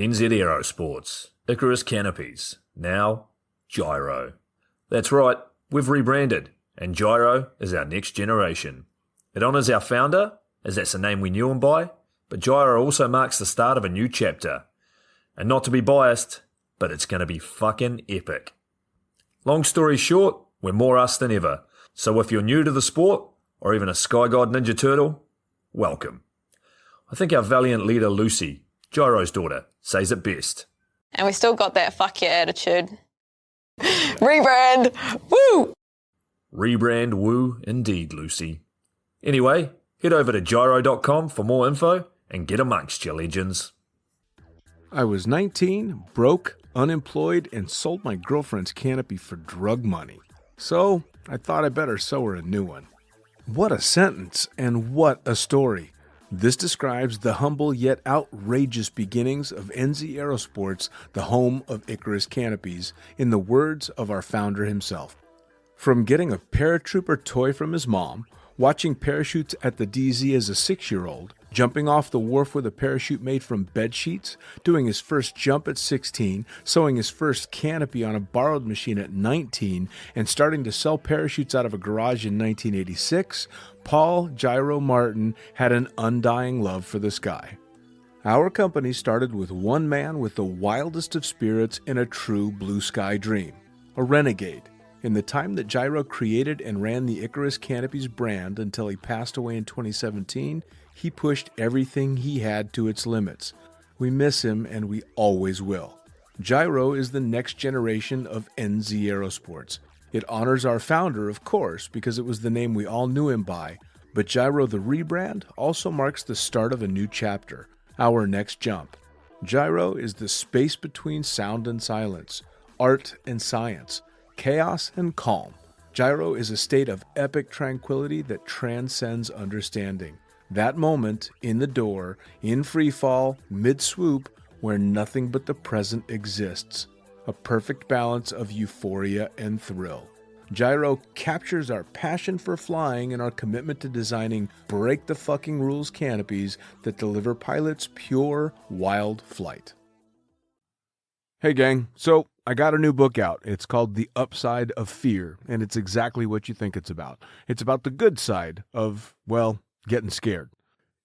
NZ Aerosports, Icarus Canopies, now Gyro. That's right, we've rebranded, and Gyro is our next generation. It honours our founder, as that's the name we knew him by, but Gyro also marks the start of a new chapter. And not to be biased, but it's going to be fucking epic. Long story short, we're more us than ever, so if you're new to the sport, or even a Sky God Ninja Turtle, welcome. I think our valiant leader Lucy, Gyro's daughter, says it best. And we still got that fuck yeah attitude. Rebrand! Woo! Rebrand woo indeed, Lucy. Anyway, head over to gyro.com for more info and get amongst you legends. I was 19, broke, unemployed, and sold my girlfriend's canopy for drug money. So I thought I better sew her a new one. What a sentence, and what a story. This describes the humble yet outrageous beginnings of NZ Aerosports, the home of Icarus Canopies, in the words of our founder himself. From getting a paratrooper toy from his mom, watching parachutes at the DZ as a 6-year-old, jumping off the wharf with a parachute made from bed sheets, doing his first jump at 16, sewing his first canopy on a borrowed machine at 19, and starting to sell parachutes out of a garage in 1986, Paul Gyro Martin had an undying love for the sky. Our company started with one man with the wildest of spirits and a true blue sky dream, a renegade. In the time that Gyro created and ran the Icarus Canopies brand until he passed away in 2017, he pushed everything he had to its limits. We miss him, and we always will. Gyro is the next generation of NZ Aerosports. It honors our founder, of course, because it was the name we all knew him by, but Gyro the rebrand also marks the start of a new chapter, our next jump. Gyro is the space between sound and silence, art and science, chaos and calm. Gyro is a state of epic tranquility that transcends understanding. That moment, in the door, in free fall, mid-swoop, where nothing but the present exists. A perfect balance of euphoria and thrill. Gyro captures our passion for flying and our commitment to designing break-the-fucking-rules canopies that deliver pilots pure, wild flight. Hey gang, so I got a new book out. It's called The Upside of Fear, and it's exactly what you think it's about. It's about the good side of, well, getting scared.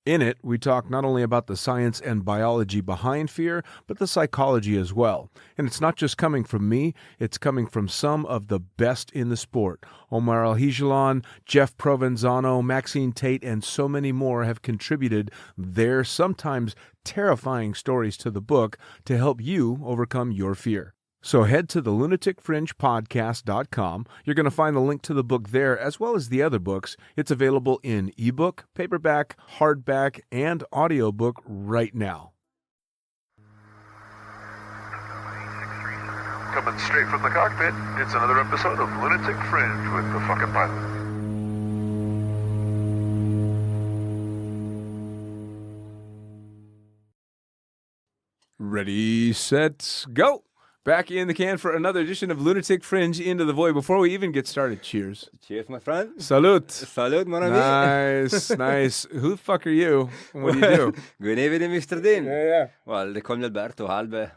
In it, we talk not only about the science and biology behind fear, but the psychology as well. And it's not just coming from me, it's coming from some of the best in the sport. Omar Alhigelan, Jeff Provenzano, Maxine Tate, and so many more have contributed their sometimes terrifying stories to the book to help you overcome your fear. So head to the lunaticfringepodcast.com. You're going to find the link to the book there, as well as the other books. It's available in ebook, paperback, hardback, and audiobook right now. Coming straight from the cockpit, it's another episode of Lunatic Fringe with the fucking pilot. Ready, set, go! Back in the can for another edition of Lunatic Fringe Into the Void. Before we even get started, cheers. Cheers, my friend. Salute. Salute, mon ami. Nice, nice. Who the fuck are you? What do you do? Good evening, Mr. Dean. Yeah. Well, they call me Alberto, Albe.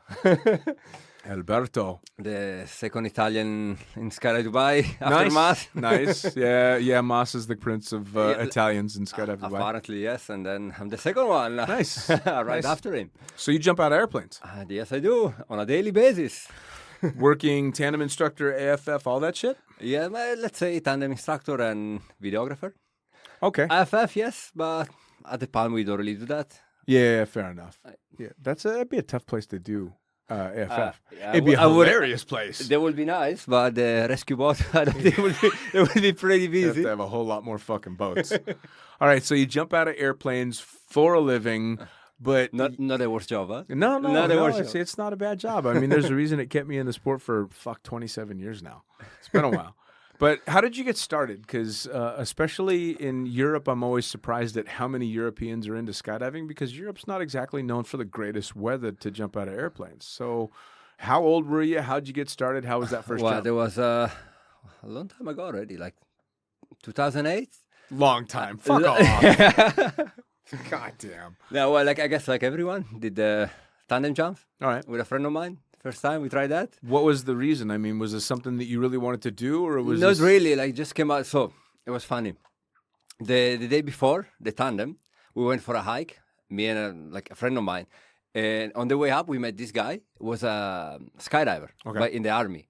Alberto. The second Italian in Skydive Dubai after Nice. Mas. Nice. Yeah, Mas is the prince of Italians in Skydive Dubai. Apparently, yes. And then I'm the second one. Nice. Right Nice. after him. So you jump out of airplanes. Yes, I do. On a daily basis. Working tandem instructor, AFF, all that shit? Yeah, well, let's say tandem instructor and videographer. Okay. AFF, yes. But at the Palm, we don't really do that. Yeah, fair enough. Yeah, that'd be a tough place to do. AFF. Yeah, It'd be a I would- hilarious place. They would be nice, but the rescue boat, I don't think it would be pretty You have busy. to have a whole lot more fucking boats. All right, so you jump out of airplanes for a living, but Not a worse job, huh? no, not a worse job. it's not a bad job. I mean, there's a reason it kept me in the sport for 27 years now. It's been a while. But how did you get started? Because especially in Europe, I'm always surprised at how many Europeans are into skydiving because Europe's not exactly known for the greatest weather to jump out of airplanes. So how old were you? How'd you get started? How was that first Well, jump? there was a long time ago already, like 2008. Long time. Fuck off. God damn. No, well, I guess like everyone did the tandem jump All right. with a friend of mine. First time we tried that. What was the reason? I mean, was this something that you really wanted to do, or was Not this... really. Like just came out. So it was funny. The day before the tandem, we went for a hike. Me and a friend of mine. And on the way up, we met this guy. Was a skydiver, but in the army.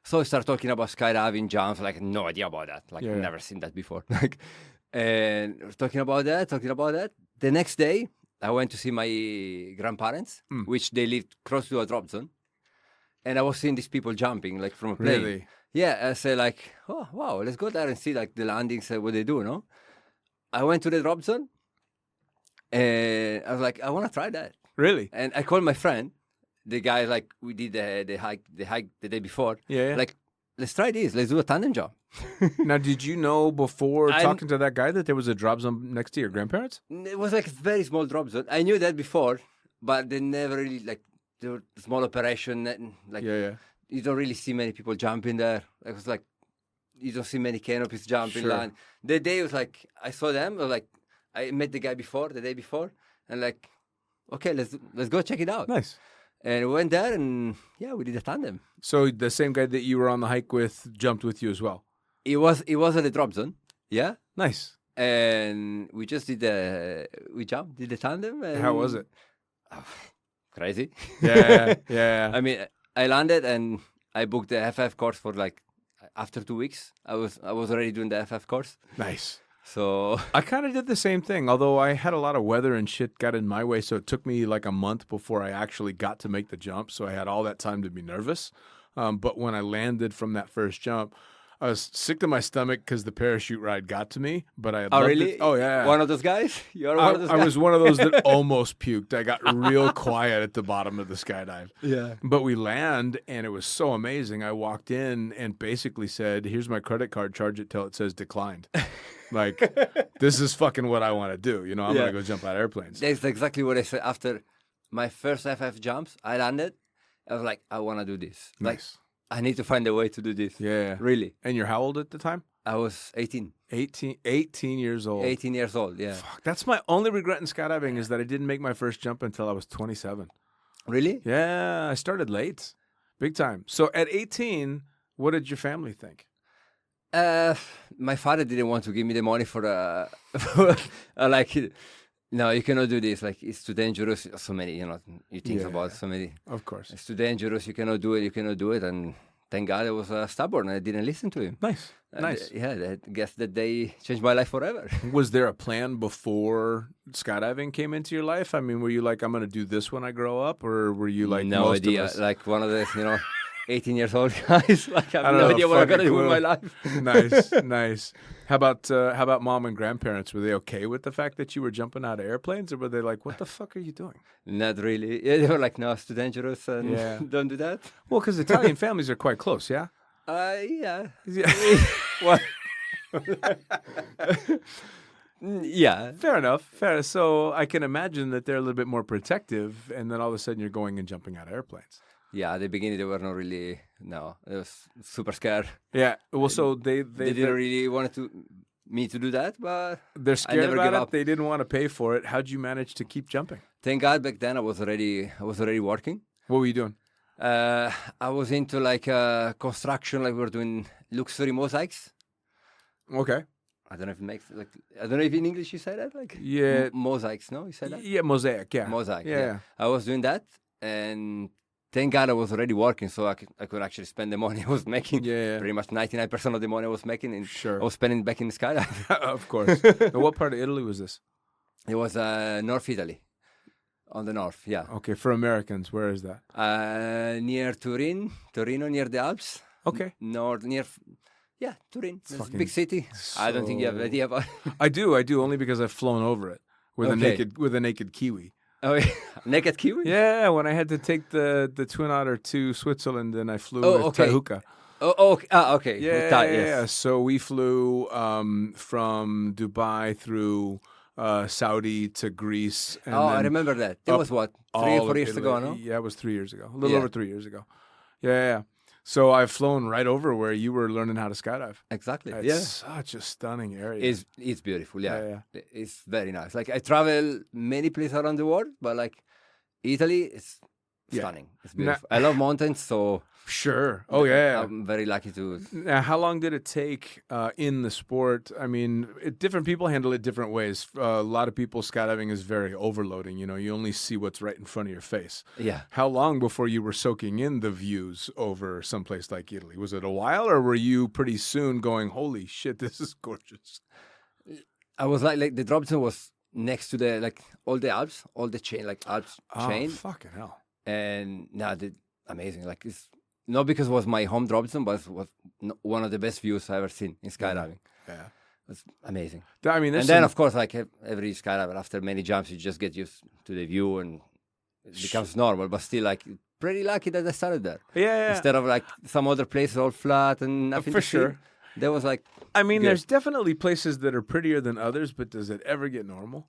So we started talking about skydiving jumps. Like no idea about that. Like never seen that before. Like, and we're talking about that. The next day, I went to see my grandparents, which they lived close to a drop zone. And I was seeing these people jumping like from a plane. Really? Yeah, I said like, oh wow, let's go there and see like the landings, what they do, no? I went to the drop zone, and I was like, I want to try that. Really? And I called my friend, the guy like we did the hike the day before. Yeah. Like, let's try this. Let's do a tandem jump. Now, did you know before talking to that guy that there was a drop zone next to your grandparents? It was like a very small drop zone. I knew that before, but they never really like. They were small operation, like you don't really see many people jumping there. It was like you don't see many canopies jumping. Sure. The day was like I saw them. Like I met the guy the day before, and like okay, let's go check it out. Nice. And we went there, and we did a tandem. So the same guy that you were on the hike with jumped with you as well. It was at the drop zone. Yeah. Nice. And we just did the tandem. And How was it? Crazy. Yeah. I mean, I landed and I booked the FF course for like after 2 weeks. I was already doing the FF course. Nice. So I kind of did the same thing, although I had a lot of weather and shit got in my way, so it took me like a month before I actually got to make the jump, so I had all that time to be nervous. But when I landed from that first jump, I was sick to my stomach because the parachute ride got to me, but I had loved really? it. Oh, yeah. One of those guys? You're one of those guys? I was one of those that almost puked. I got real quiet at the bottom of the skydive. Yeah. But we land, and it was so amazing. I walked in and basically said, here's my credit card, charge it till it says declined. Like, this is fucking what I want to do. You know, I'm going to go jump out of airplanes. That's exactly what I said. After my first FF jumps, I landed. I was like, I want to do this. Nice. Like, I need to find a way to do this. Yeah. Really. And you're how old at the time? I was 18. 18 years old. 18 years old, yeah. Fuck, that's my only regret in skydiving is that I didn't make my first jump until I was 27. Really? Yeah, I started late. Big time. So at 18, what did your family think? My father didn't want to give me the money for like, no, you cannot do this. Like, it's too dangerous. So many, you think about so many. Of course. It's too dangerous. You cannot do it. And thank God I was stubborn. I didn't listen to him. Nice. Nice. I guess that they changed my life forever. Was there a plan before skydiving came into your life? I mean, were you like, I'm going to do this when I grow up? Or were you like, no most idea. of us? Like one of those, 18 years old guys. Like, I have don't no know, idea what I'm going to fucking do with my cool. life. Nice. How about mom and grandparents? Were they okay with the fact that you were jumping out of airplanes, or were they like, "What the fuck are you doing?" Not really. Yeah, they were like, "No, it's too dangerous, and don't do that." Well, because Italian families are quite close, yeah. Yeah. Well, yeah. fair enough. Fair. So I can imagine that they're a little bit more protective, and then all of a sudden you're going and jumping out of airplanes. Yeah, at the beginning they were not really. No, I was super scared. Yeah. Well, so they didn't really want me to do that, but they're scared never about give it. up. They didn't want to pay for it. How'd you manage to keep jumping? thank God back then I was already working. What were you doing? I was into like construction, like we were doing luxury mosaics. Okay. I don't know if it makes like I don't know if in English you say that like Yeah. mosaics. No, you said that. Yeah, mosaic. Yeah. Mosaic. Yeah. I was doing that, and thank God I was already working, so I could actually spend the money I was making. Yeah. Pretty much 99% of the money I was making, and Sure. I was spending back in the skydive. Of course. Now, what part of Italy was this? It was North Italy, on the north. Yeah, Okay, for Americans, where is that? near Torino, near the Alps. Okay. North near. Yeah, Turin. It's a fucking big city. I don't think you have an idea about it. I do only because I've flown over it with Okay. a naked Kiwi. Oh, yeah. Naked Kiwi? Yeah, when I had to take the Twin Otter to Switzerland, and I flew Oh, with okay. Taihuka. Oh, okay. Okay. Yeah, With that, yeah. yes. So we flew from Dubai through Saudi to Greece. And Oh, I then remember that. It up was what, 3 all or of 4 years ago, Italy. no? Yeah, it was 3 years ago. A little Yeah. over 3 years ago. Yeah. So I've flown right over where you were learning how to skydive. Exactly. It's Yeah. such a stunning area. It's beautiful. Yeah. Yeah, It's very nice. Like I travel many places around the world, but like Italy, stunning. It's beautiful. I love mountains, so Sure. Oh, yeah. I'm very lucky to. Now, how long did it take in the sport? I mean, different people handle it different ways. A lot of people, skydiving is very overloading. You know, you only see what's right in front of your face. Yeah. How long before you were soaking in the views over someplace like Italy? Was it a while, or were you pretty soon going, holy shit, this is gorgeous? I was like the drop zone was next to the all the Alps, all the chain Alps chain, Fucking hell. and amazing. Like it's not because it was my home drop zone, but it was one of the best views I ever seen in skydiving. Yeah. It's amazing. I mean, And then of course, like every skydiver, after many jumps, you just get used to the view and it becomes normal. But still, like pretty lucky that I started there. yeah. Instead of like some other places all flat and nothing For to see. sure. There was like. I mean, Good. there's definitely places that are prettier than others, but does it ever get normal?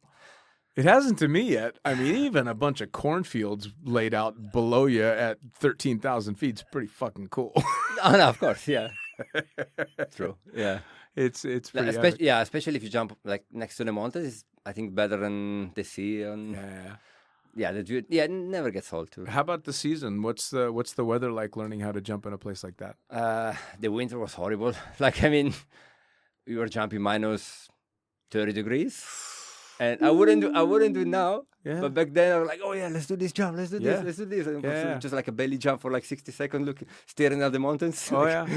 It hasn't to me yet. I mean, even a bunch of cornfields laid out below you at 13,000 feet is pretty fucking cool. Oh, no, of course, yeah. True, yeah. It's pretty epic. Especially if you jump like next to the mountains, it's, I think better than the sea. And the view, it never gets old too. How about the season? What's the weather like learning how to jump in a place like that? The winter was horrible. Like, I mean, we were jumping minus 30 degrees. And I wouldn't do it now. Yeah. But back then I was like, oh yeah, let's do this jump, let's do Yeah. this, let's do this. And Yeah. just like a belly jump for like 60 seconds, staring at the mountains. Oh, yeah.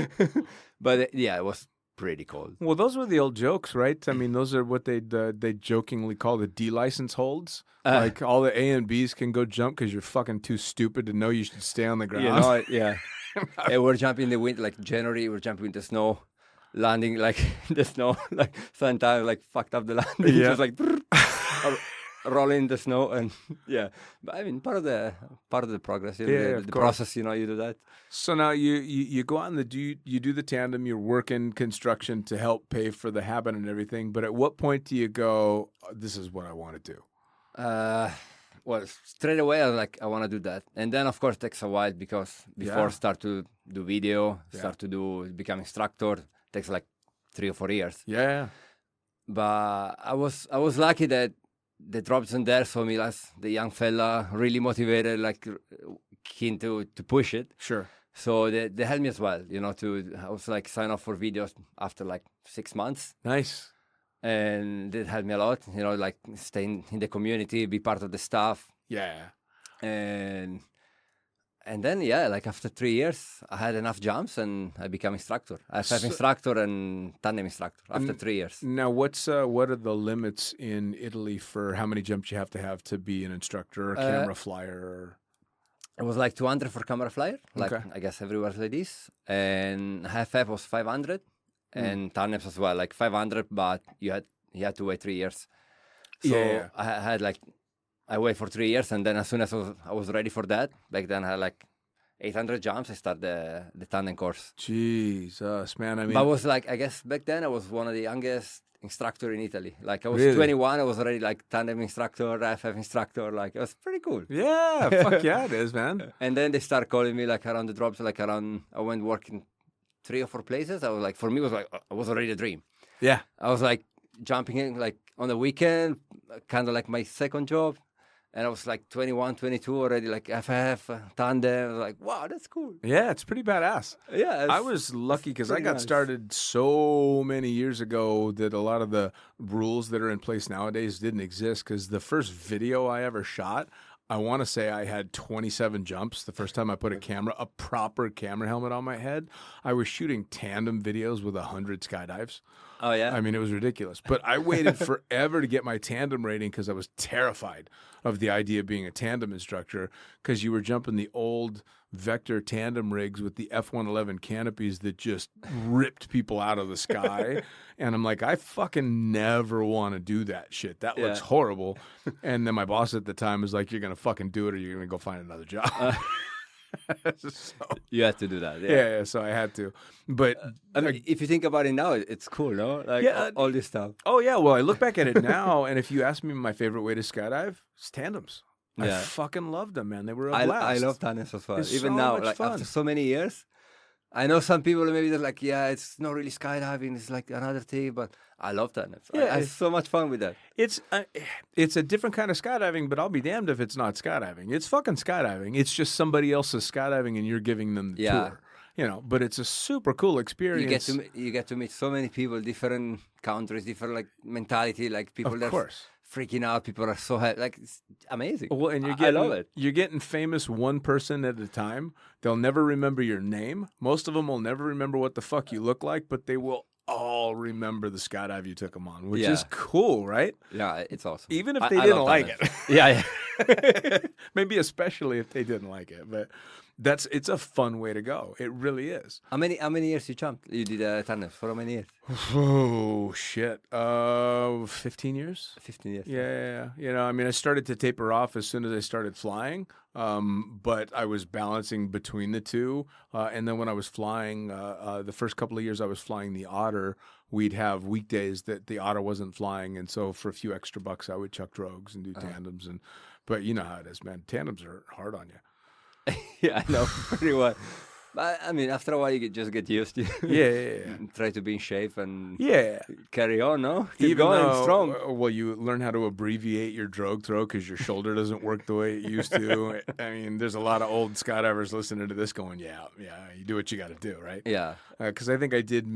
But it was pretty cold. Well, those were the old jokes, right? I mean, those are what they jokingly call the D license holds. Like all the A and Bs can go jump because you're fucking too stupid to know you should stay on the ground. You know, yeah. And we're jumping in the wind, like January, we're jumping in the snow, landing like in the snow, like sometimes like fucked up the landing, Yeah. just like rolling in the snow, and yeah. But I mean, part of the progress, you know, Yeah, the of course. process, you know, you do that. So now you go out and you do the tandem. You're working construction to help pay for the habit and everything. But at what point do you go, this is what I want to do? Well, straight away, I was like, I want to do that. And then, of course, it takes a while because before start to do video, start to become instructor, takes like 3 or 4 years. Yeah. But I was lucky that the drop zone there saw me as the young fella, really motivated, like keen to push it. Sure. So they helped me as well, you know, I was like sign up for videos after like 6 months. Nice. And it helped me a lot, you know, like stay in the community, be part of the staff. Yeah. And then, like after 3 years, I had enough jumps and I became instructor. IFF instructor and tandem instructor after 3 years. Now, what are the limits in Italy for how many jumps you have to be an instructor or camera flyer? It was like 200 for camera flyer, like Okay. I guess everywhere like this. And IFF was 500 and tandems as well, like 500, but you had to wait 3 years. So Yeah. I had like, I wait for 3 years, and then as soon as I was ready for that, back then I had like 800 jumps. I started the tandem course. Jesus, man. I mean, But I was like, I guess back then I was one of the youngest instructor in Italy. Like I was Really? 21, I was already like tandem instructor, IFF instructor. Like it was pretty cool. yeah, fuck yeah, it is, man. And then they start calling me like around the drops, like around, I went working 3 or 4 places. I was like, for me, it was already a dream. Yeah. I was like jumping in like on the weekend, kind of like my second job. And I was like 21, 22 already, like FF, tandem. I was like, wow, that's cool. Yeah, it's pretty badass. Yeah. I was lucky because I pretty got nice. started so many years ago that a lot of the rules that are in place nowadays didn't exist. Because the first video I ever shot, I want to say I had 27 jumps the first time I put a proper camera helmet on my head. I was shooting tandem videos with 100 skydives. Oh, yeah? I mean, it was ridiculous. But I waited forever to get my tandem rating because I was terrified of the idea of being a tandem instructor because you were jumping the old Vector tandem rigs with the F-111 canopies that just ripped people out of the sky. And I'm like, I fucking never want to do that shit. That looks horrible. And then my boss at the time was like, you're going to fucking do it or you're going to go find another job. So, You had to do that. yeah, so I had to. But I mean, if you think about it now, it's cool, no? Like all this stuff. oh yeah, well I look back at it now, and if you ask me my favorite way to skydive, it's tandems. I Yeah. fucking loved them, man. They were a I blast. love tandems as well. It's Even so now, much like fun. after so many years, I know some people maybe they're like, yeah, it's not really skydiving. It's like another thing, but I love that. I have so much fun with that. It's a different kind of skydiving, but I'll be damned if it's not skydiving. It's fucking skydiving. It's just somebody else's skydiving, and you're giving them the tour. You know, but it's a super cool experience. You get to meet so many people, different countries, different like mentality, like people that are freaking out. People are so happy. Like it's amazing. Well, and I love it. You're getting famous one person at a time. They'll never remember your name. Most of them will never remember what the fuck you look like, but they will all remember the skydive you took them on, which is cool, right? Yeah, it's awesome. Even if they didn't like it. Yeah. Maybe especially if they didn't like it, but it's a fun way to go. It really is. How many years you jumped? You did tandem for how many years? Oh shit. 15 years. 15 years. Yeah. You know, I mean, I started to taper off as soon as I started flying. But I was balancing between the two. And then when I was flying, the first couple of years I was flying the Otter, we'd have weekdays that the Otter wasn't flying. And so for a few extra bucks, I would chuck drogues and do tandems. But you know how it is, man. Tandems are hard on you. Yeah, I know pretty well. But I mean, after a while, you just get used to it. Yeah. Try to be in shape and carry on, no? Keep Even going though, strong. Well, you learn how to abbreviate your drogue throw because your shoulder doesn't work the way it used to. I mean, there's a lot of old skydivers listening to this going, yeah, you do what you got to do, right? Yeah. Because I think I did,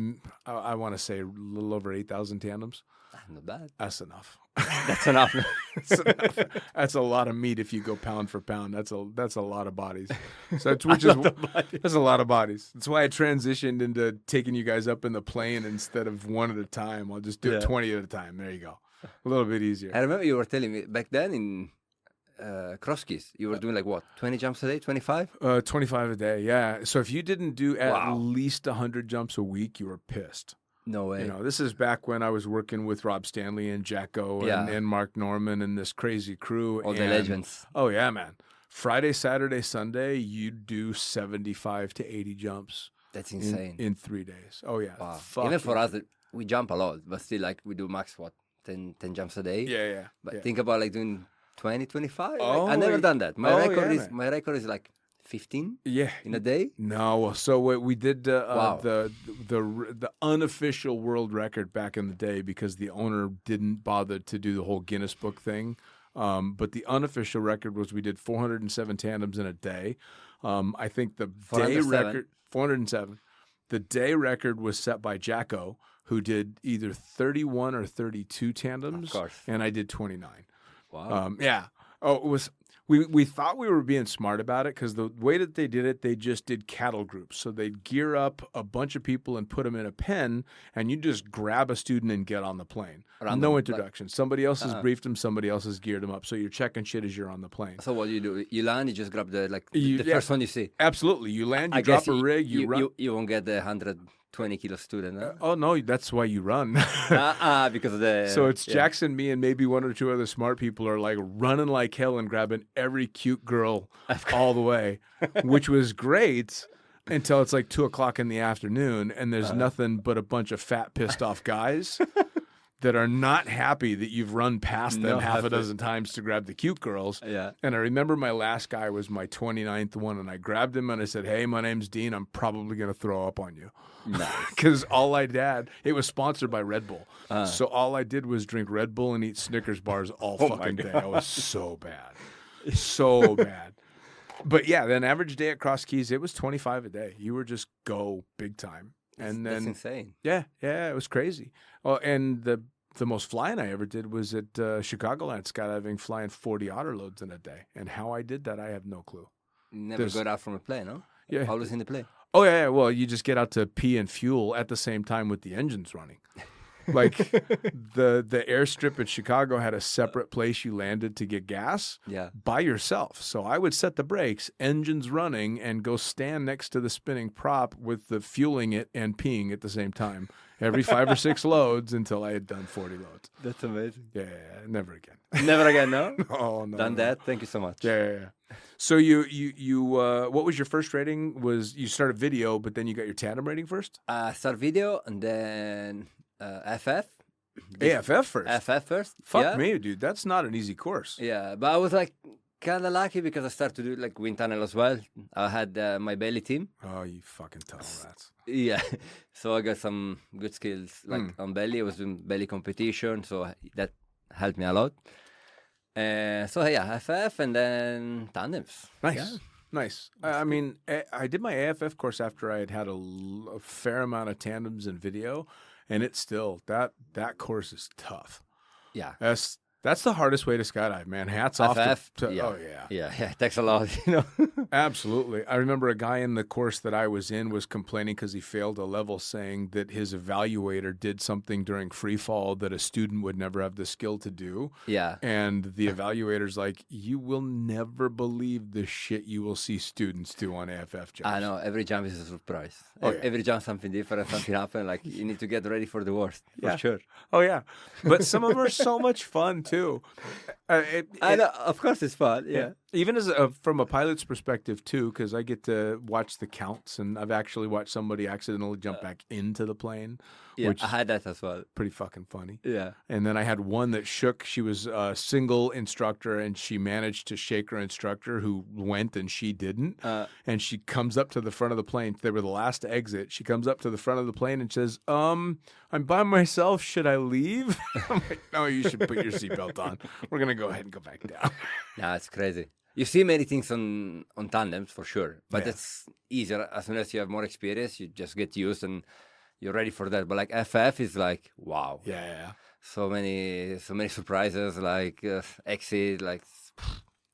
I want to say a little over 8,000 tandems. Not bad. That's enough. That's enough. That's enough. That's a lot of meat if you go pound for pound. That's a lot of bodies. So that's a lot of bodies. That's why I transitioned into taking you guys up in the plane instead of one at a time. I'll just do it 20 at a time. There you go. A little bit easier. I remember you were telling me back then in cross keys, you were doing like what, 20 jumps a day, 25? 25 a day, yeah. So if you didn't do at least 100 jumps a week, you were pissed. No way. You know, this is back when I was working with Rob Stanley and Jacko and Mark Norman and this crazy crew. All the legends. Oh, yeah, man. Friday, Saturday, Sunday, you do 75 to 80 jumps. That's insane. In 3 days. Oh, yeah. Wow. Even for us, we jump a lot, but still, like, we do max, 10 jumps a day? Yeah. But think about, like, doing 20, 25? Oh, I've never done that. My record is like 15 in a day. No, so we did the unofficial world record back in the day because the owner didn't bother to do the whole Guinness Book thing. But the unofficial record was we did 407 tandems in a day. I think the day record 407. The day record was set by Jacko, who did either 31 or 32 tandems, of course, and I did 29. Wow. Yeah. Oh, it was. We thought we were being smart about it because the way that they did it, they just did cattle groups. So they'd gear up a bunch of people and put them in a pen, and you just grab a student and get on the plane. No introduction. Somebody else has briefed them, somebody else has geared them up. So you're checking shit as you're on the plane. So what do? You land, you just grab the first one you see. Absolutely. You land, you drop a rig, you run. You won't get the 120 kilo student. Huh? Oh, no, that's why you run. Because of the... So it's Jackson, me, and maybe one or two other smart people are like running like hell and grabbing every cute girl all the way, which was great until it's like 2 o'clock in the afternoon and there's nothing but a bunch of fat, pissed off guys that are not happy that you've run past them half a dozen times to grab the cute girls. Yeah. And I remember my last guy was my 29th one, and I grabbed him and I said, "Hey, my name's Dean. I'm probably going to throw up on you." Because all I did, it was sponsored by Red Bull. So all I did was drink Red Bull and eat Snickers bars all fucking day. I was so bad. So bad. But yeah, then average day at Cross Keys, it was 25 a day. You were just go big time. And that's insane. Yeah, it was crazy. Oh, and the most flying I ever did was at Chicagoland skydiving, flying 40 otter loads in a day. And how I did that, I have no clue. Never got out from a plane, no? Yeah. Always in the plane. Oh, yeah. Well, you just get out to pee and fuel at the same time with the engines running. Like the airstrip at Chicago had a separate place you landed to get gas by yourself. So I would set the brakes, engines running, and go stand next to the spinning prop with the fueling it and peeing at the same time. Every 5 or 6 loads until I had done 40 loads. That's amazing. Yeah, never again. Never again, no? No. Done that? Thank you so much. Yeah. So you what was your first rating? Was you started video, but then you got your tandem rating first? Start video and then FF. AFF first? FF first. Fuck me, dude. That's not an easy course. Yeah, but I was like kind of lucky because I started to do like wind tunnel as well. I had my belly team. Oh, you fucking tunnel rats. Yeah, so I got some good skills like on belly. I was doing belly competition, so that helped me a lot. So yeah, FF and then tandems. Nice. Yeah. Nice. I mean, I did my AFF course after I had had a fair amount of tandems and video, and it's still, that course is tough. Yeah. That's the hardest way to skydive, man. Hats off to yeah. oh yeah. Yeah, it takes a lot, you know. Absolutely. I remember a guy in the course that I was in was complaining because he failed a level, saying that his evaluator did something during free fall that a student would never have the skill to do. Yeah. And the evaluator's like, you will never believe the shit you will see students do on AFF jumps. I know, every jump is a surprise. Oh, yeah. Every jump something different, something happens. Like you need to get ready for the worst, for sure. Oh, yeah. But some of them are so much fun, too. I know, of course it's fun, yeah. Even as from a pilot's perspective, too, because I get to watch the counts, and I've actually watched somebody accidentally jump back into the plane, Yeah, which I had that as well. pretty fucking funny. Yeah. And then I had one that shook. She was a single instructor, and she managed to shake her instructor who went and she didn't. And she comes up to the front of the plane. They were the last to exit. She comes up to the front of the plane and says, I'm by myself. Should I leave? I'm like, no, you should put your seatbelt on. We're going to go ahead and go back down. Yeah, it's crazy. You see many things on tandems for sure, but Yeah. it's easier as soon as you have more experience. You just get used and you're ready for that. But like FF is like wow, Yeah. so many surprises, like exit, like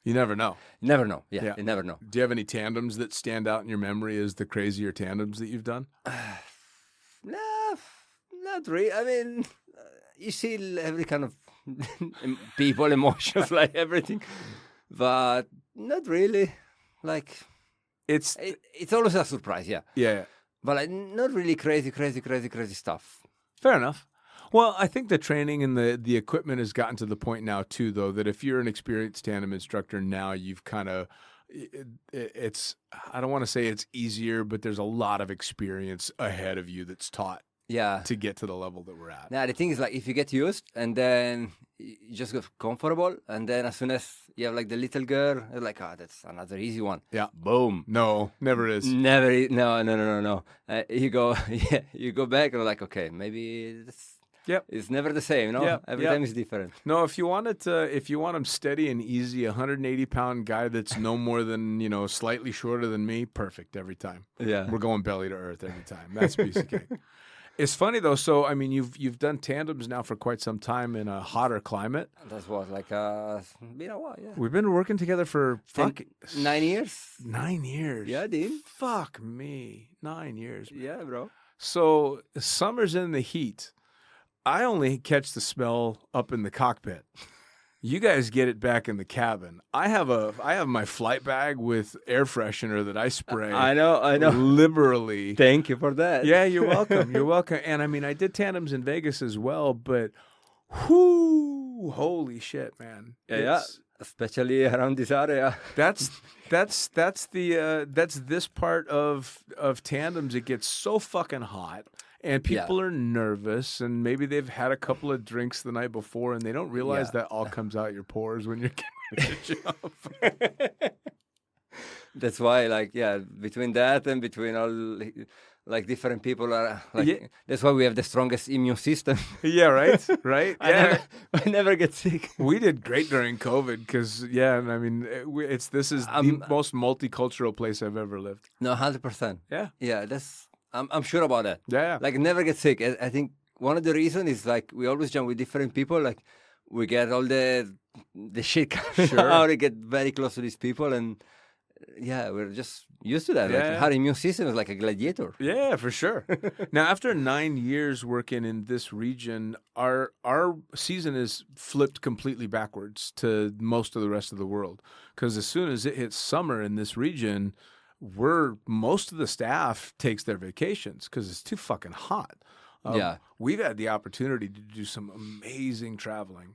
You never know. you never know. Yeah, Yeah. you never know. Do you have any tandems that stand out in your memory as the crazier tandems that you've done? No, not really. I mean, you see every kind of people, emotions, like everything, but not really. Like It's it's always a surprise, yeah. yeah. But like, not really crazy stuff. Fair enough. Well, I think the training and the equipment has gotten to the point now, too, though, that if you're an experienced tandem instructor now, you've kind of, it's, I don't want to say it's easier, but there's a lot of experience ahead of you that's taught Yeah. to get to the level that we're at. Now, the thing is, like, if you get used and then you just get comfortable, and then as soon as you have, like, the little girl, you're like, oh, that's another easy one. Yeah. Boom. No, never is. Never. No. You go, yeah, you go back and like, okay, maybe it's never the same, you know? Yep, Every yep. time is different. No, if you want him steady and easy, 180-pound guy that's no more than, slightly shorter than me, perfect every time. Yeah. We're going belly to earth every time. That's a piece of cake. It's funny though. So I mean, you've done tandems now for quite some time in a hotter climate. That's what, like, been a while, yeah. We've been working together for 9 years. 9 years. Yeah, dude. Fuck me, 9 years. Man. Yeah, bro. So summer's in the heat. I only catch the smell up in the cockpit. You guys get it back in the cabin. I have my flight bag with air freshener that I spray. I know. Liberally. Thank you for that. Yeah, you're welcome. You're welcome. And I mean, I did tandems in Vegas as well, but whoo, holy shit, man. Yeah. Especially around this area. That's this part of tandems. It gets so fucking hot. And people are nervous, and maybe they've had a couple of drinks the night before, and they don't realize that all comes out your pores when you're getting ready to jump. That's why, like, between that and between all, like, different people are, like, that's why we have the strongest immune system. Yeah, right? Right? Yeah. I never get sick. We did great during COVID because, and I mean, this is the most multicultural place I've ever lived. No, 100%. Yeah. Yeah, I'm sure about that. Yeah. Like, never get sick. I think one of the reasons is, like, we always jump with different people. Like, we get all the shit coming out. We get very close to these people, and we're just used to that. Like, our immune system is like a gladiator. Yeah, for sure. Now, after 9 years working in this region, our season is flipped completely backwards to most of the rest of the world. Because as soon as it hits summer in this region, most of the staff takes their vacations because it's too fucking hot. We've had the opportunity to do some amazing traveling.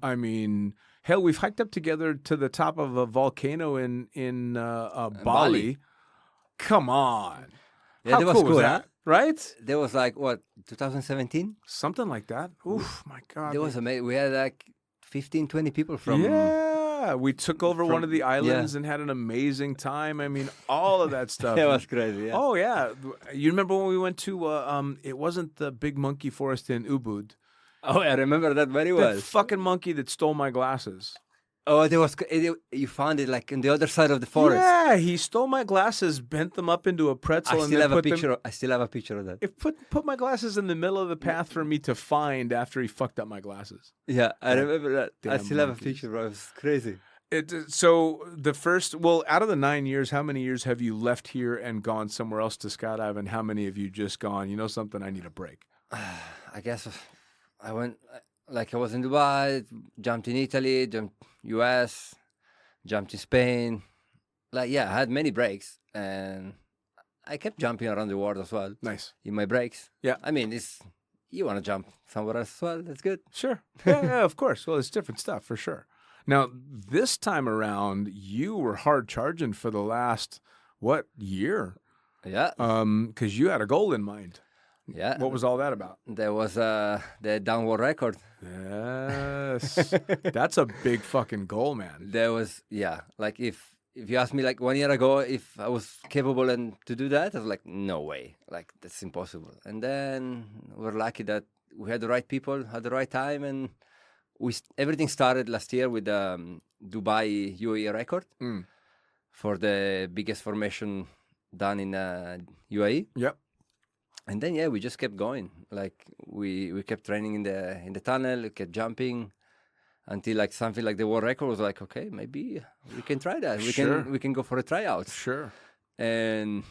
I mean, hell, we've hiked up together to the top of a volcano in Bali. Come on. Yeah, How that was cool cool, was huh? that? Right? There was like, what, 2017? Something like that. Oof, my God. There was amazing. We had like 15, 20 people from... Yeah. Yeah, we took over one of the islands and had an amazing time. I mean, all of that stuff. It was crazy. Yeah. Oh yeah, you remember when we went to? It wasn't the big monkey forest in Ubud. Oh, I remember that very well. That fucking monkey that stole my glasses. Oh, there was you found it like on the other side of the forest. Yeah, he stole my glasses, bent them up into a pretzel, I and still then have a put picture. them. I still have a picture of that. Put my glasses in the middle of the path for me to find after he fucked up my glasses. Yeah, I remember that. I damn still have a monkeys. picture, bro. It was crazy. So the first, out of the 9 years, how many years have you left here and gone somewhere else to skydive, and how many have you just gone? You know something, I need a break. I guess I went like I was in Dubai, jumped in Italy, jumped US, jumped in Spain. Like I had many breaks, and I kept jumping around the world as well. Nice. In my breaks. Yeah. I mean, you want to jump somewhere else as well. That's good. Sure. Yeah, of course. Well, it's different stuff for sure. Now, this time around, you were hard charging for the last, year? Yeah. Because you had a goal in mind. Yeah. What was all that about? There was the downward record. Yes. That's a big fucking goal, man. There was, like if you asked me like 1 year ago if I was capable and to do that, I was like, no way. Like, that's impossible. And then we're lucky that we had the right people at the right time, and everything started last year with Dubai UAE record for the biggest formation done in UAE. Yep. And then we just kept going. Like we kept training in the tunnel, we kept jumping until like something like the world record was like, okay, maybe we can try that. We can go for a tryout. Sure. And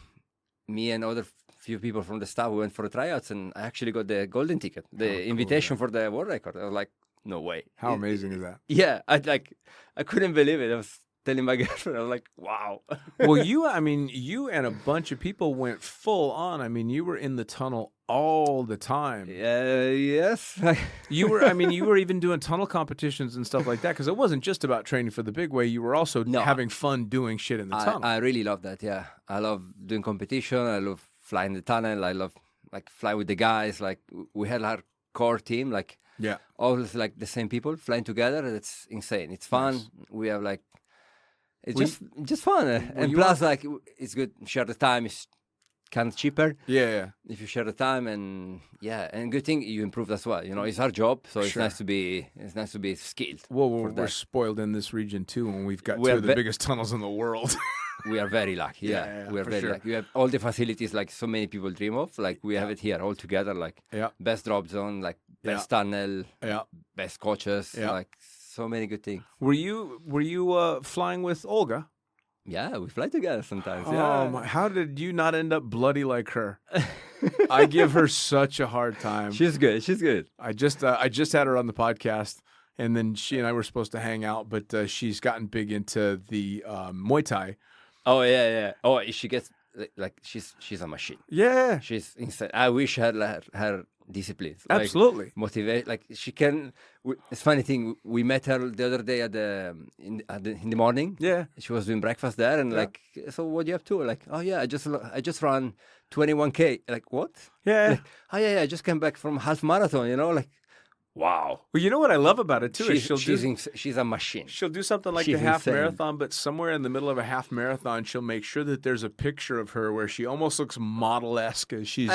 me and other few people from the staff went for the tryouts, and I actually got the golden ticket, the invitation for the world record. I was like, no way. How amazing is that? Yeah, I couldn't believe it. I was telling my girlfriend, I was like, wow. Well, you and a bunch of people went full on. I mean, you were in the tunnel all the time. Yes. You were even doing tunnel competitions and stuff like that, because it wasn't just about training for the big way. You were also having fun doing shit in the tunnel. I really love that, yeah. I love doing competition. I love flying the tunnel. I love like fly with the guys. Like we had our core team, like always like the same people flying together. That's insane. It's fun. Nice. We have like, it's just fun. And plus, like, it's good. Share the time. It's kind of cheaper. Yeah. If you share the time, and good thing you improve as well. You know, it's our job, so it's nice to be skilled. Well, we're spoiled in this region too, and we've got two of the biggest tunnels in the world. We are very lucky. Yeah, we are very lucky. We have all the facilities like so many people dream of. Like we have it here all together. Like best drop zone, like best tunnel, best coaches, like. So many good things. Were you flying with Olga? Yeah, we fly together sometimes. How did you not end up bloody like her? I give her such a hard time. She's good. I just had her on the podcast, and then she and I were supposed to hang out, but she's gotten big into the Muay Thai. Oh yeah. Oh, she gets like she's a machine. Yeah, she's insane. I wish I had her discipline. Absolutely. Motivate. Like she can. It's funny thing. We met her the other day in the morning. Yeah. She was doing breakfast there, and like, so what do you have to? Like, oh yeah, I just ran 21K. Like what? Yeah. Like, oh yeah, I just came back from half marathon. You know, like. Wow. Well, you know what I love about it too is she's a machine. She'll do something like the half marathon, but somewhere in the middle of a half marathon, she'll make sure that there's a picture of her where she almost looks model-esque as she's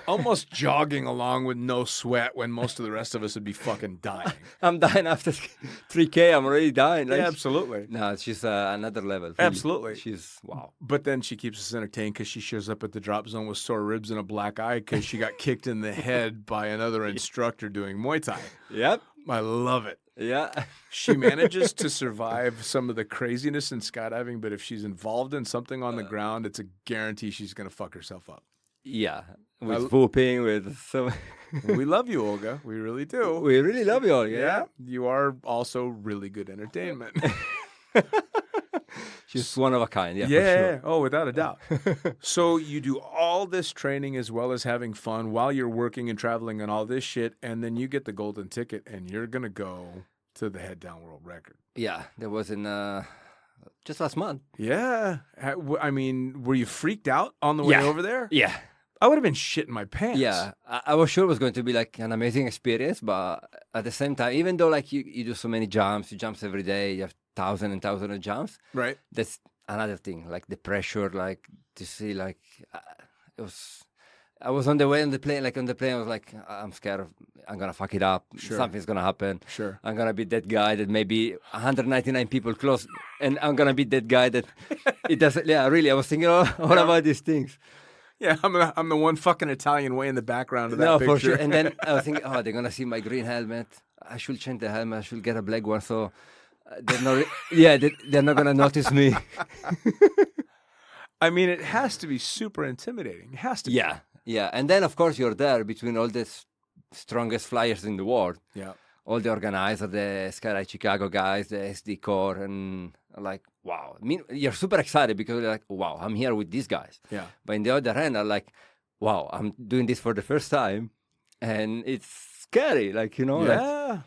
almost jogging along with no sweat when most of the rest of us would be fucking dying. I'm dying after 3K. I'm already dying. Like, yeah, absolutely. No, she's another level. Really. Absolutely. She's wow. But then she keeps us entertained because she shows up at the drop zone with sore ribs and a black eye because she got kicked in the head by another instructor doing Muay Thai. Yep. I love it. Yeah. She manages to survive some of the craziness in skydiving, but if she's involved in something on the ground, it's a guarantee she's going to fuck herself up. Yeah. With whooping, with so. We love you, Olga. We really do. We really love you, Olga. Yeah. You are also really good entertainment. She's one of a kind, yeah. For sure. Oh, without a doubt. So you do all this training as well as having fun while you're working and traveling and all this shit, and then you get the golden ticket and you're going to go to the head down world record. Yeah, there was in just last month. Yeah. I mean, were you freaked out on the way over there? Yeah. I would have been shitting my pants. Yeah, I was sure it was going to be like an amazing experience, but at the same time, even though like you do so many jumps, you jumps every day, you have thousand and thousand of jumps. Right. That's another thing, like the pressure, like to see, like it was. I was on the way on the plane, I was like, I'm scared I'm gonna fuck it up. Sure. Something's gonna happen. Sure. I'm gonna be that guy that maybe 199 people close, and I'm gonna be that guy that it doesn't. Yeah, really, I was thinking all about these things. Yeah, I'm the one fucking Italian way in the background of that No, picture. for sure. And then I was thinking, oh, they're gonna see my green helmet. I should change the helmet. I should get a black one. So they're not. They're not gonna notice me. I mean, it has to be super intimidating. It has to be. Yeah. And then, of course, you're there between all the strongest flyers in the world. Yeah. All the organizers, the Skydive Chicago guys, the SD Corps, and like, wow. I mean, you're super excited because you're like, wow, I'm here with these guys. Yeah. But in the other hand, I'm like, wow, I'm doing this for the first time, and it's scary, like, you know. like- Yeah.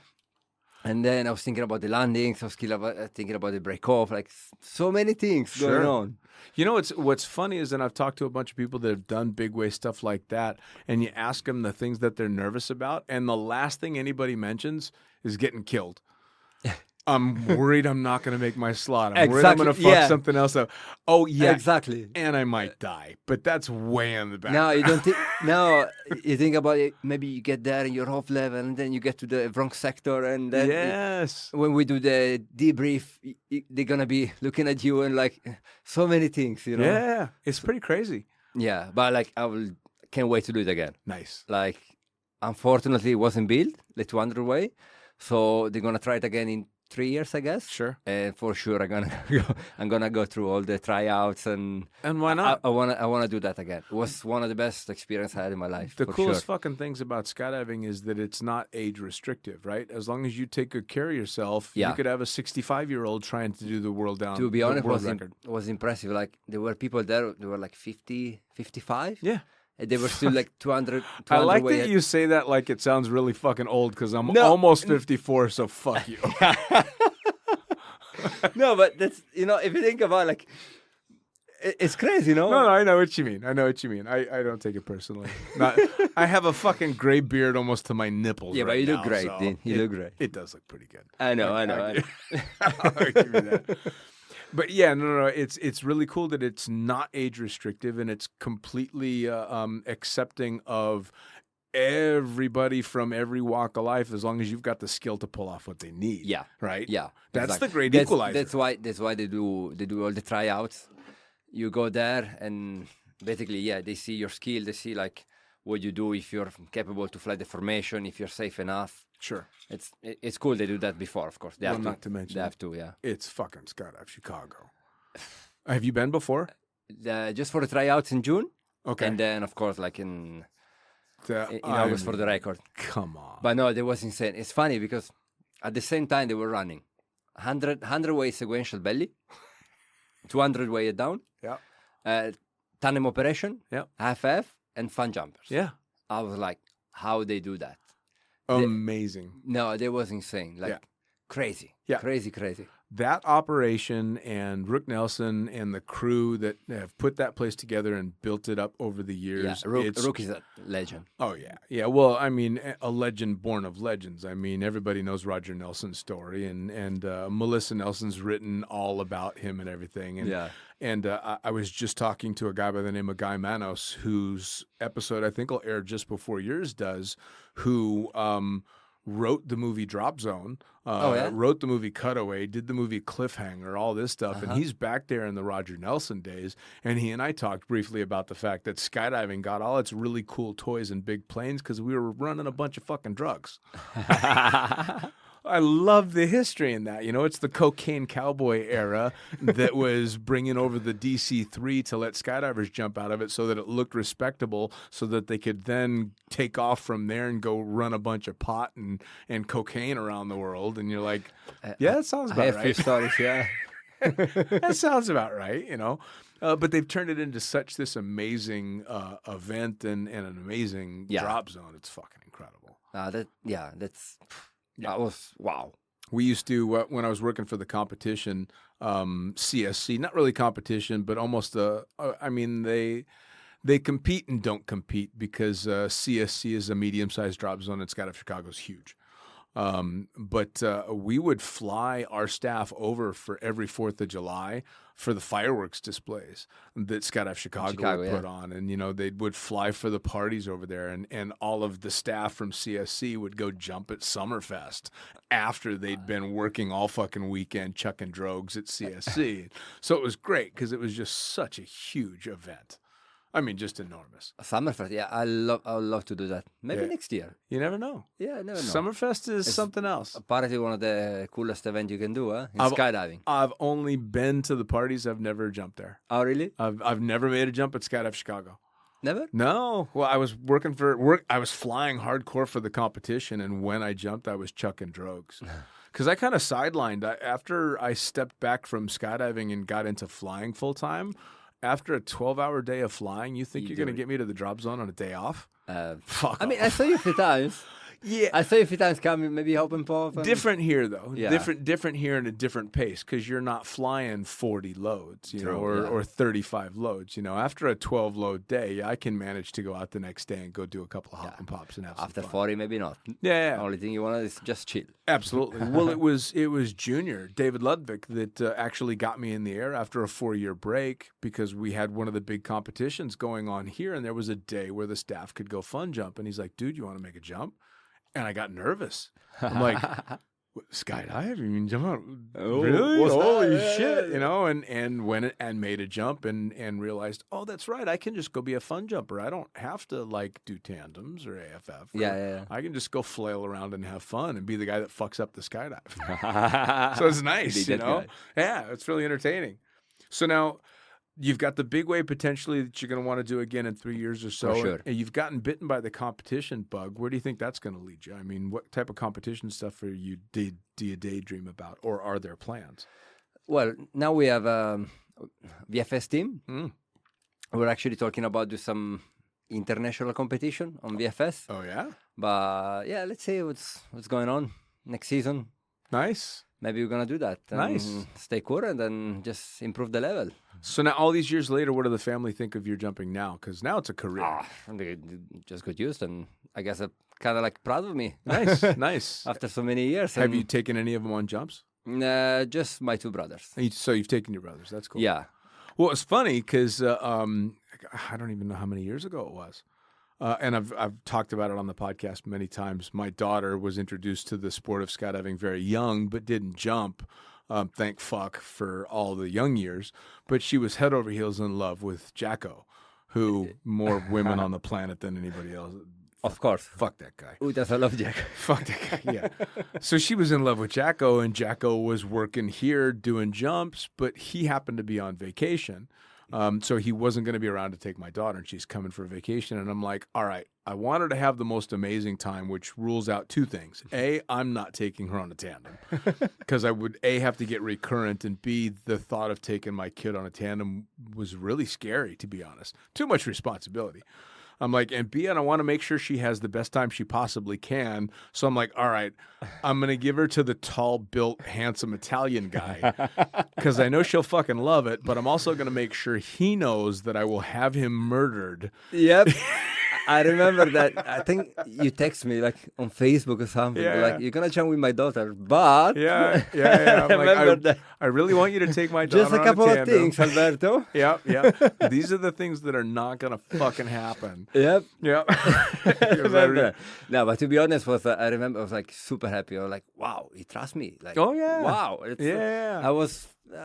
and then I was thinking about the landings. I was thinking about the break off, like so many things going on. You know, what's funny is that I've talked to a bunch of people that have done big wave stuff like that, and you ask them the things that they're nervous about, and the last thing anybody mentions is getting killed. I'm worried I'm not going to make my slot. I'm worried I'm going to fuck something else up. Oh, yeah. Exactly. And I might die, but that's way in the back. Now you don't think. Now you think about it. Maybe you get there and you're off level, and then you get to the wrong sector, and then Yes. when we do the debrief, they're gonna be looking at you and like so many things, you know. Yeah. It's pretty crazy. Yeah, but like can't wait to do it again. Nice. Like, unfortunately, it wasn't built the 200 way, so they're gonna try it again in 3 years, I guess. Sure. And for sure, I'm gonna go through all the tryouts, and why not? I wanna do that again. It was one of the best experiences I had in my life. The for coolest sure. fucking things about skydiving is that it's not age restrictive, right? As long as you take good care of yourself, you Yeah. could have a 65-year-old trying to do the world down. To be the honest, world record. was impressive. Like, there were people there, they were like 50, 55. Yeah. And they were still like 200 I like way that ahead. you say that like it sounds really fucking old because I'm No. almost 54, so fuck you. No, but that's, you know, if you think about like, it's crazy, you know? No, I know what you mean. I don't take it personally. I have a fucking gray beard almost to my nipples. Yeah, but right you look now, great, so Dean. You look great. It does look pretty good. I know. I'll give you that. But yeah, no. It's really cool that it's not age restrictive and it's completely accepting of everybody from every walk of life as long as you've got the skill to pull off what they need. Yeah. Right. Yeah. That's exactly. the great equalizer. That's why they do all the tryouts. You go there and basically, they see your skill. They see like what you do, if you're capable to fly the formation, if you're safe enough. Sure. It's cool they do that before, of course. They have not to mention They have to, yeah. It's fucking Skydive Chicago. Have you been before? Just for the tryouts in June. Okay. And then, of course, like in I August for mean, the record. Come on. But no, that was insane. It's funny because at the same time they were running 100 way sequential belly, 200 way down, tandem operation, half and fun jumpers. Yeah. I was like, how they do that? Amazing. No, that was insane. Like crazy. Yeah. Crazy. That operation and Rook Nelson and the crew that have put that place together and built it up over the years. Yeah, Rook is a legend. Oh, yeah. Yeah, well, I mean, a legend born of legends. I mean, everybody knows Roger Nelson's story, and Melissa Nelson's written all about him and everything. And I was just talking to a guy by the name of Guy Manos, whose episode I think will air just before yours does, who wrote the movie Drop Zone, wrote the movie Cutaway, did the movie Cliffhanger, all this stuff. And he's back there in the Roger Nelson days. And he and I talked briefly about the fact that skydiving got all its really cool toys and big planes because we were running a bunch of fucking drugs. I love the history in that. You know, it's the cocaine cowboy era that was bringing over the DC-3 to let skydivers jump out of it so that it looked respectable so that they could then take off from there and go run a bunch of pot and cocaine around the world. And you're like, yeah, that sounds about I have right. few stories, yeah. That sounds about right, you know. But they've turned it into such this amazing event and an amazing drop zone. It's fucking incredible. That was wow. We used to, when I was working for the competition, CSC, not really competition, but almost, I mean, they compete and don't compete because CSC is a medium-sized drop zone and Skydive Chicago is huge. But we would fly our staff over for every 4th of July for the fireworks displays that Skydive Chicago would put on. And, they would fly for the parties over there. And all of the staff from CSC would go jump at Summerfest after they'd been working all fucking weekend chucking drogues at CSC. So it was great because it was just such a huge event. I mean, just enormous. Summerfest, yeah, I would love to do that. Maybe next year. You never know. Yeah, I never know. Summerfest is something else. Apparently one of the coolest events you can do, in skydiving. I've only been to the parties. I've never jumped there. Oh, really? I've never made a jump at Skydive Chicago. Never? No. Well, I was working for work. I was flying hardcore for the competition, and when I jumped, I was chucking drogues. Because I kind of sidelined. After I stepped back from skydiving and got into flying full time, after a 12-hour day of flying, you think you're going to get me to the drop zone on a day off? Fuck I mean, off. I saw you a few times. Yeah. I saw you a few times coming, maybe helping Paul. Different here, though. Yeah. Different here and a different pace because you're not flying 40 loads, True, or 35 loads. After a 12-load day, I can manage to go out the next day and go do a couple of hop and pops and have some After fun. 40, maybe not. Yeah. The only thing you want is just chill. Absolutely. Well, it was Junior, David Ludwig, that actually got me in the air after a 4-year break because we had one of the big competitions going on here, and there was a day where the staff could go fun jump. And he's like, dude, you want to make a jump? And I got nervous. I'm like, skydive? You mean jump out? Really? What's that? Holy Yeah, shit. yeah. And went and made a jump and realized, oh, that's right. I can just go be a fun jumper. I don't have to do tandems or AFF. Yeah. I can just go flail around and have fun and be the guy that fucks up the skydive. So it's nice, Guy. Yeah, it's really entertaining. So now you've got the big wave potentially that you're going to want to do again in 3 years or so. For sure. And you've gotten bitten by the competition bug. Where do you think that's going to lead you? I mean, what type of competition stuff do you daydream about, or are there plans? Well, now we have VFS team. Mm. We're actually talking about do some international competition on VFS. Oh, yeah? But yeah, let's see what's going on next season. Nice. Maybe we're gonna do that. And Nice. Stay current and just improve the level. So now, all these years later, what do the family think of your jumping now? Because now it's a career. They just got used, and I guess they're kind of proud of me. Nice, nice. After so many years. Have and, you taken any of them on jumps? just my two brothers. So you've taken your brothers. That's cool. Yeah. Well, it's funny because I don't even know how many years ago it was. And I've talked about it on the podcast many times. My daughter was introduced to the sport of skydiving very young, but didn't jump. Thank fuck for all the young years. But she was head over heels in love with Jacko, who more women on the planet than anybody else. Of course. Fuck that guy. Ooh, that's I love Jack. Fuck that guy. Yeah. So she was in love with Jacko, and Jacko was working here doing jumps, but he happened to be on vacation. So he wasn't going to be around to take my daughter, and she's coming for vacation. And I'm like, all right, I want her to have the most amazing time, which rules out two things. A, I'm not taking her on a tandem because I would, A, have to get recurrent, and B, the thought of taking my kid on a tandem was really scary, to be honest. Too much responsibility. I'm like, and B, and I want to make sure she has the best time she possibly can. So I'm like, all right, I'm going to give her to the tall, built, handsome Italian guy because I know she'll fucking love it, but I'm also going to make sure he knows that I will have him murdered. Yep. I remember that. I think you text me on Facebook or something. Yeah. You're going to jump with my daughter, but... Yeah. I'm remember that. I really want you to take my daughter Just a on couple tandem. of things, Alberto. Yeah. These are the things that are not going to fucking happen. Yep. Yeah. I remember that. No, but to be honest, I remember I was super happy. I was like, wow, he trusts me. Oh, yeah. Wow. Yeah. I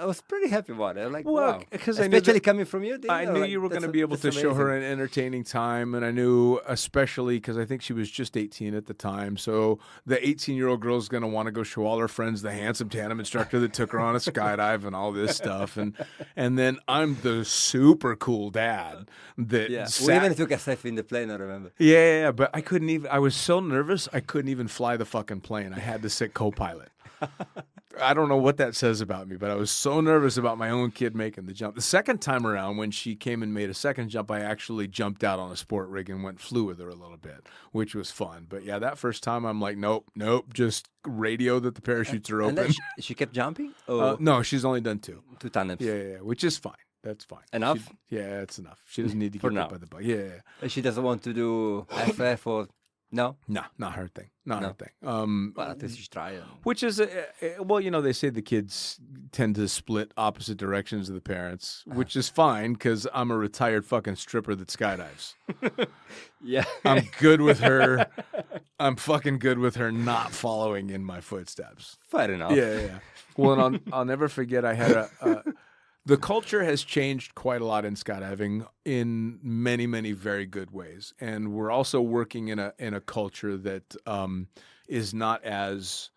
was pretty happy about it. I'm like, Well, wow. 'cause I knew Especially that- coming from you. I knew you were going to be able to show her an entertaining time, and I knew especially because I think she was just 18 at the time. So the 18-year-old girl is going to want to go show all her friends the handsome tandem instructor that took her on a skydive and all this stuff, and then I'm the super cool dad that Yeah. sat- We even took a selfie in the plane, I remember. yeah, but I couldn't even. I was so nervous I couldn't even fly the fucking plane. I had to sit co-pilot. I don't know what that says about me, but I was so nervous about my own kid making the jump. The second time around, when she came and made a second jump, I actually jumped out on a sport rig and flew with her a little bit, which was fun. But yeah, that first time, I'm like, nope, just radio that the parachutes are And open. then she kept jumping? Or No, she's only done two. two tandems? Yeah, which is fine. That's fine. Enough? Yeah, it's enough. She doesn't need to For get now. hit by the bug. Yeah. And she doesn't want to do FF or No? No, not her thing. Not No. her thing. Well, at least you should try it. Which is, well, they say the kids tend to split opposite directions of the parents, which is fine because I'm a retired fucking stripper that skydives. Yeah. I'm good with her. I'm fucking good with her not following in my footsteps. Fair enough. Yeah. Well, and I'll never forget I had the culture has changed quite a lot in skydiving in many, many very good ways. And we're also working in a culture that is not as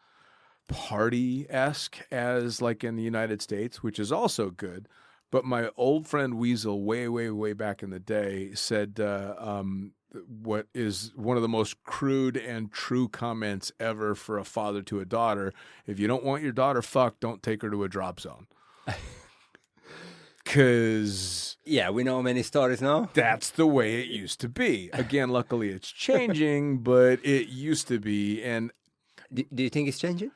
party-esque as like in the United States, which is also good. But my old friend Weasel, way, way, way back in the day, said what is one of the most crude and true comments ever for a father to a daughter: if you don't want your daughter fucked, don't take her to a drop zone. Because Yeah, we know many stories now. that's the way it used to be. Again, luckily it's changing, but it used to be. And Do you think it's changing?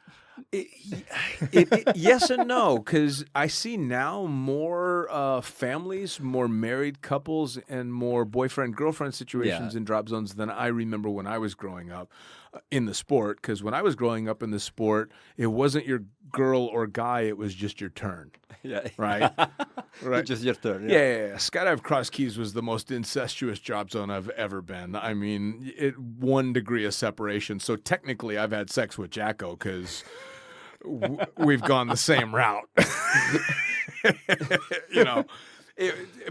yes and no, because I see now more families, more married couples, and more boyfriend-girlfriend situations Yeah. in drop zones than I remember when I was growing up in the sport. Because when I was growing up in the sport, it wasn't your girl or guy, it was just your turn, Yeah. right? Right. Just your turn. Yeah. Skydive Cross Keys was the most incestuous drop zone I've ever been. I mean, 1 degree of separation. So technically, I've had sex with Jacko because we've gone the same route.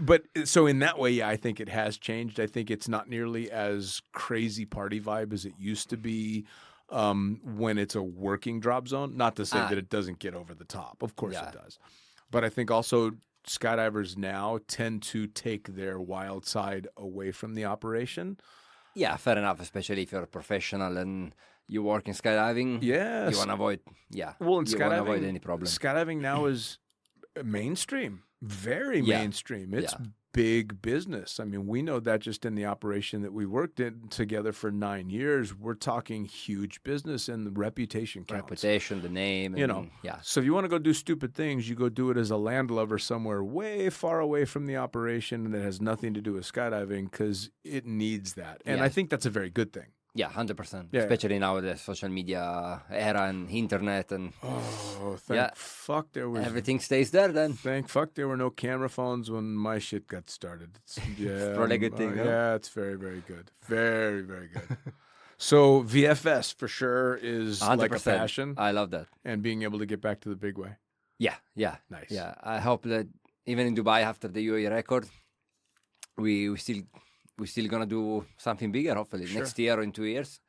But so in that way, yeah, I think it has changed. I think it's not nearly as crazy party vibe as it used to be when it's a working drop zone. Not to say that it doesn't get over the top. Of course it does. But I think also skydivers now tend to take their wild side away from the operation. Yeah, fair enough, especially if you're a professional and you work in skydiving. Yes. You want to avoid, Well, in you want to avoid skydiving, any problem. skydiving now is mainstream, very Yeah. mainstream. It's Yeah. big business. I mean, we know that just in the operation that we worked in together for 9 years. We're talking huge business, and the reputation counts. Reputation, the name. Yeah. So if you want to go do stupid things, you go do it as a landlubber somewhere way far away from the operation that has nothing to do with skydiving because it needs that. And I Yes. think that's a very good thing. Yeah, 100%. Yeah. Especially now the social media era and internet and Oh, Yeah. fuck there was everything stays there then. Thank fuck there were no camera phones when my shit got started. Yeah, probably a good thing, no? Yeah, it's very, very good. Very, very good. So VFS for sure is 100%. like a passion, I love that. and being able to get back to the big way. Yeah. Nice. Yeah, I hope that even in Dubai after the UAE record, we still gonna do something bigger. Hopefully next year or in 2 years,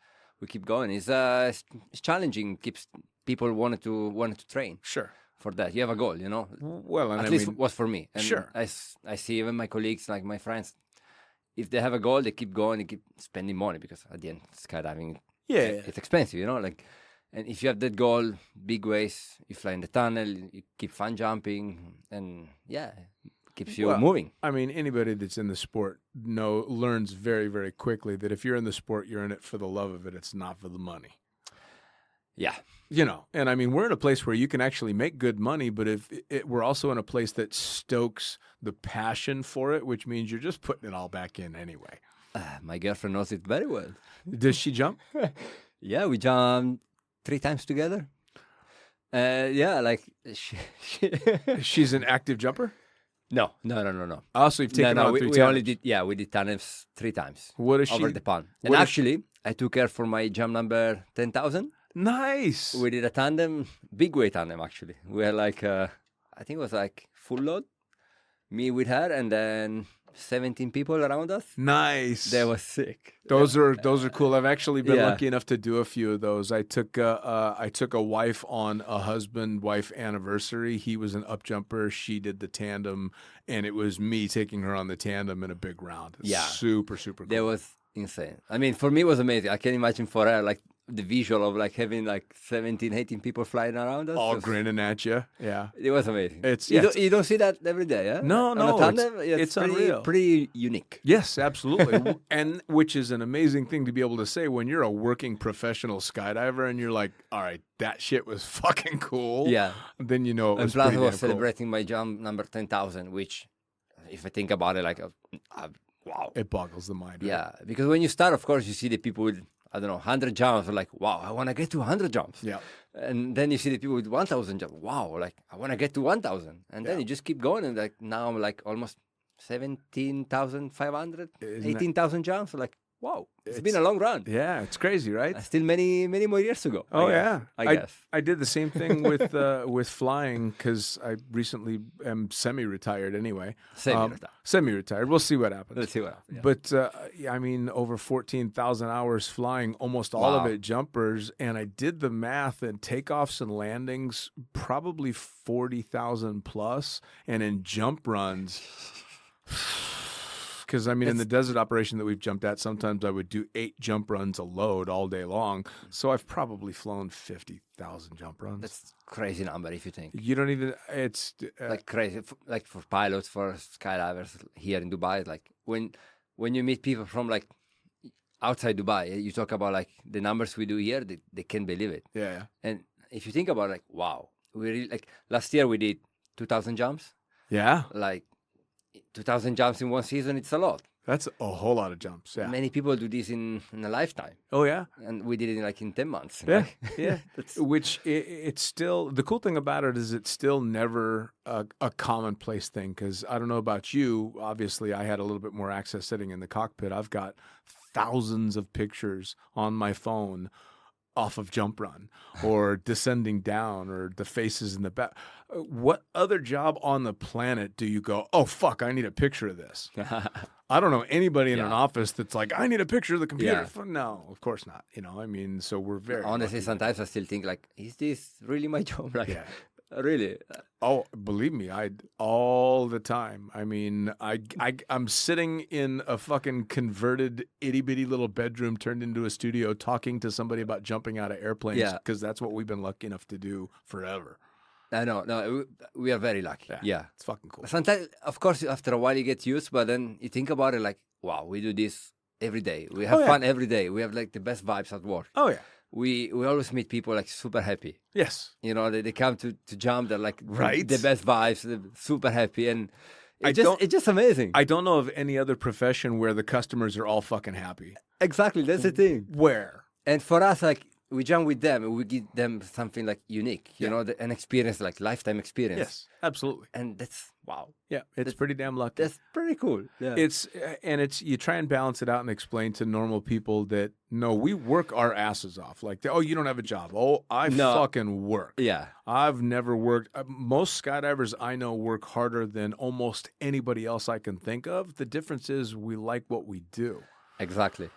we keep going. It's challenging. Keeps people wanted to train Sure. for that. You have a goal, you know. Well, and At I least mean, was for me. And Sure. I see even my colleagues, like my friends, if they have a goal, they keep going, they keep spending money because at the end, skydiving, yeah, it's expensive, you know. Like, and if you have that goal, big ways, you fly in the tunnel, you keep fun jumping, and keeps you Well, moving. I mean, anybody that's in the sport learns very, very quickly that if you're in the sport, you're in it for the love of it. It's not for the money. Yeah, And I mean, we're in a place where you can actually make good money, but we're also in a place that stokes the passion for it, which means you're just putting it all back in anyway. my girlfriend knows it very well. Does she jump? Yeah, we jumped 3 times together. Like She's an active jumper? no. Also, you've taken her on 3 we times. only did we did tandems 3 times What is over she? the pond. what And is- actually, I took her for my jump number 10,000. Nice. We did a tandem, big weight tandem actually. We had like I think it was like full load, me with her, and then 17 people around us. Nice. That was sick. Those are cool. I've actually been Yeah. lucky enough to do a few of those. I took a wife on a husband-wife anniversary. He was an up jumper. She did the tandem, and it was me taking her on the tandem in a big round. Yeah. Super, super cool. That was insane. I mean, for me it was amazing. I can imagine for her like the visual of like having like 17, 18 people flying around us. all was- grinning at you. Yeah. It was amazing. It's- you, yeah, don't, you don't see that every day, yeah? No, On no, a tandem, it's pretty, unreal. pretty unique. Yes, absolutely. And which is an amazing thing to be able to say when you're a working professional skydiver and you're like, all right, that shit was fucking cool. Yeah. Then you know it And was plus I pretty was damn cool. celebrating my jump number 10,000, which if I think about it, like, wow. It boggles the mind. Right? Yeah, because when you start, of course, you see the people with I don't know, 100 jumps. Like, wow, I want to get to 100 jumps. Yeah. And then you see the people with 1,000 jumps. Wow, like, I want to get to 1,000. And then you just keep going. And like, now I'm like almost 17,500, 18,000 jumps. Like, wow, it's been a long run. Yeah, it's crazy, right? Still many more years to go. Oh I guess. I did the same thing with flying because I recently am semi-retired anyway. Semi-retired. We'll see what happens. Let's see what happens. Yeah. But I mean, over 14,000 hours flying, almost all of it jumpers, and I did the math and takeoffs and landings, probably 40,000 plus, and in jump runs. Because, I mean, in the desert operation that we've jumped at, sometimes I would do 8 jump runs a load all day long. So I've probably flown 50,000 jump runs. That's crazy number if you think. You don't even, it's... like crazy, like for pilots, for skydivers here in Dubai, like when you meet people from like outside Dubai, you talk about like the numbers we do here, they can't believe it. Yeah. And if you think about it, like, wow, we really, like last year we did 2,000 jumps. Yeah. Like 2,000 jumps in one season, it's a lot. That's a whole lot of jumps. Yeah. Many people do this in a lifetime. Oh, yeah. And we did it like in 10 months. Yeah. Like, Yeah. Which it's still, the cool thing about it is it's still never a commonplace thing. Because I don't know about you. Obviously, I had a little bit more access sitting in the cockpit. I've got thousands of pictures on my phone off of jump run or descending down or the faces in the back. What other job on the planet do you go, oh, fuck, I need a picture of this? I don't know anybody in an office that's like, I need a picture of the computer. Yeah. No, of course not. You know, I mean, so we're very honestly, lucky. sometimes I still think like, is this really my job? Like, Yeah. really? Oh, believe me, I all the time. I mean, I'm sitting in a fucking converted itty bitty little bedroom turned into a studio, talking to somebody about jumping out of airplanes. Yeah. Because that's what we've been lucky enough to do forever. I know. No, we are very lucky. Yeah. It's fucking cool. Sometimes, of course, after a while you get used, but then you think about it like, wow, we do this every day. We have fun every day. We have like the best vibes at work. Oh yeah. We always meet people like super happy. Yes. You know, they come to jump. They're like Right. the best vibes. They're super happy, and it's just amazing. I don't know of any other profession where the customers are all fucking happy. Exactly, that's the thing. Where? And for us, like we jump with them, and we give them something like unique. You know, an experience, like lifetime experience. Yes, absolutely. And that's wow. Yeah, it's pretty damn lucky. That's pretty cool. Yeah. It's you try and balance it out and explain to normal people that no, we work our asses off. Like, oh, you don't have a job. Oh, I fucking work. Yeah. I've never worked. Most skydivers I know work harder than almost anybody else I can think of. The difference is we like what we do. Exactly.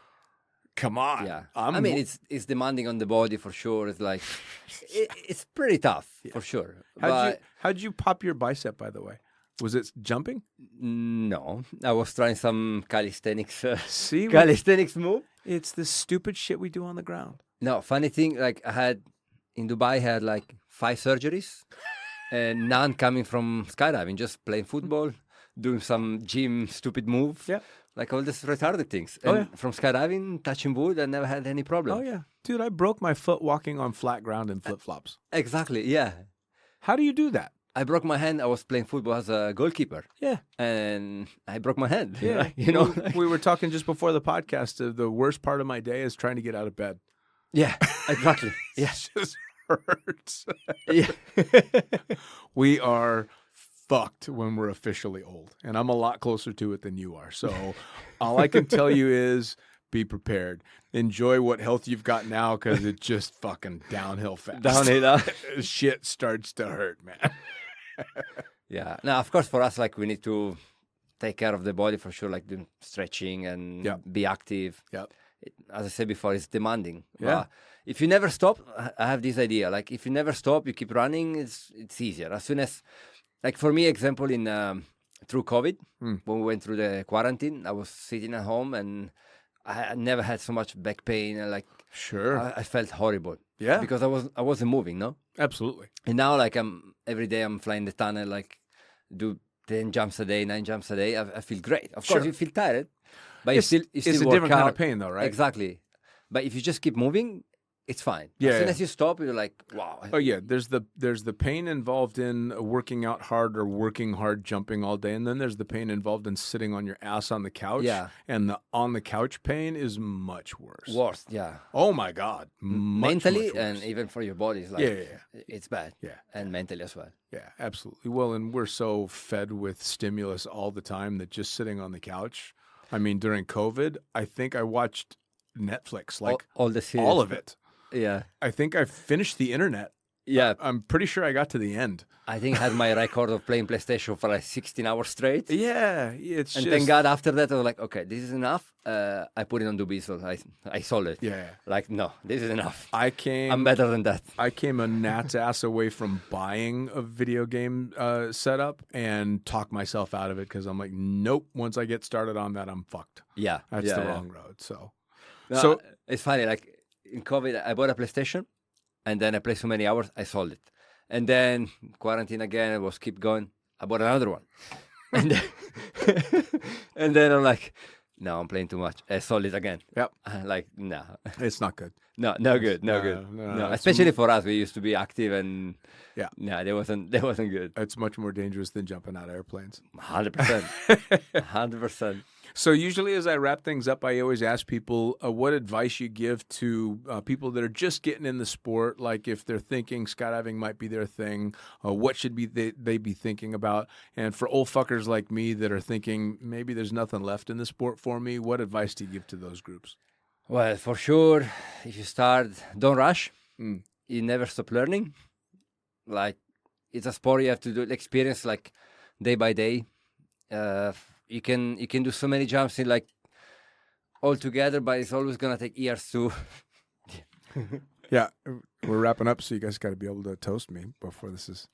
Come on. Yeah. I mean, it's demanding on the body for sure. It's like it's pretty tough for sure. How'd you pop your bicep, by the way? Was it jumping? No, I was trying some calisthenics. See, calisthenics move. It's the stupid shit we do on the ground. No, funny thing, like I had in Dubai, I had like 5 surgeries, and none coming from skydiving. Just playing football, doing some gym stupid moves. Yeah. Like all these retarded things. And from skydiving, touching wood, I never had any problem. Oh yeah, dude, I broke my foot walking on flat ground in flip flops. Exactly. Yeah. How do you do that? I broke my hand. I was playing football as a goalkeeper. Yeah. And I broke my hand. Yeah. You know, we were talking just before the podcast. The worst part of my day is trying to get out of bed. Yeah, exactly. Yeah. It just hurts. Yeah. We are fucked when we're officially old. And I'm a lot closer to it than you are. So all I can tell you is be prepared. Enjoy what health you've got now because it's just fucking downhill fast. Downhill. Shit starts to hurt, man. Yeah. Now, of course, for us, like we need to take care of the body for sure, like doing stretching and be active. Yeah. As I said before, it's demanding. Yeah. If you never stop, I have this idea. Like if you never stop, you keep running. It's easier. As soon as, like for me, example in through COVID, when we went through the quarantine, I was sitting at home and I never had so much back pain. And like I felt horrible. Yeah. Because I wasn't moving. No. Absolutely. And now, like every day I'm flying the tunnel, like do 10 jumps a day, 9 jumps a day. I feel great. Of course, you feel tired, but you still it's a work different out. kind of pain, though, right? Exactly. But if you just keep moving, it's fine. Yeah, As soon yeah. as you stop, you're like, wow. Oh yeah, there's the pain involved in working out hard or working hard jumping all day, and then there's the pain involved in sitting on your ass on the couch. Yeah. And the on the couch pain is much worse. Worst, yeah. Oh my God. Much, Mentally much worse. and even for your body, it's like, Yeah. it's bad. Yeah. And mentally as well. Yeah, absolutely. Well, and we're so fed with stimulus all the time that just sitting on the couch. I mean, during COVID, I think I watched Netflix, like all the series. all of it. Yeah. I think I finished the internet. Yeah. I'm pretty sure I got to the end. I think I had my record of playing PlayStation for like 16 hours straight. Yeah, it's And just... thank God after that, I was like, okay, this is enough. I put it on Dubiso. I sold it. Yeah. Like, no, this is enough. I'm I'm better than that. I came a gnat's ass away from buying a video game setup and talk myself out of it because I'm like, nope, once I get started on that, I'm fucked. Yeah. That's yeah, the yeah. wrong road. So, No, it's funny. Like in COVID, I bought a PlayStation, and then I played so many hours, I sold it. And then quarantine again, I was keep going. I bought another one, and then, and then I'm like, no, I'm playing too much. I sold it again. Yep. Like no, it's not good. no good, no good. no, No, it's especially for us, we used to be active, and Yeah. no, that wasn't good. It's much more dangerous than jumping out of airplanes. 100%, 100%. So usually as I wrap things up, I always ask people what advice you give to people that are just getting in the sport, like if they're thinking skydiving might be their thing, what should they be thinking about? And for old fuckers like me that are thinking maybe there's nothing left in the sport for me, what advice do you give to those groups? Well, for sure, if you start, don't rush. You never stop learning. Like, it's a sport you have to do experience like day by day. You can do so many jumps in like all together, but it's always gonna take years to. Yeah, we're wrapping up, so you guys got to be able to toast me before this is.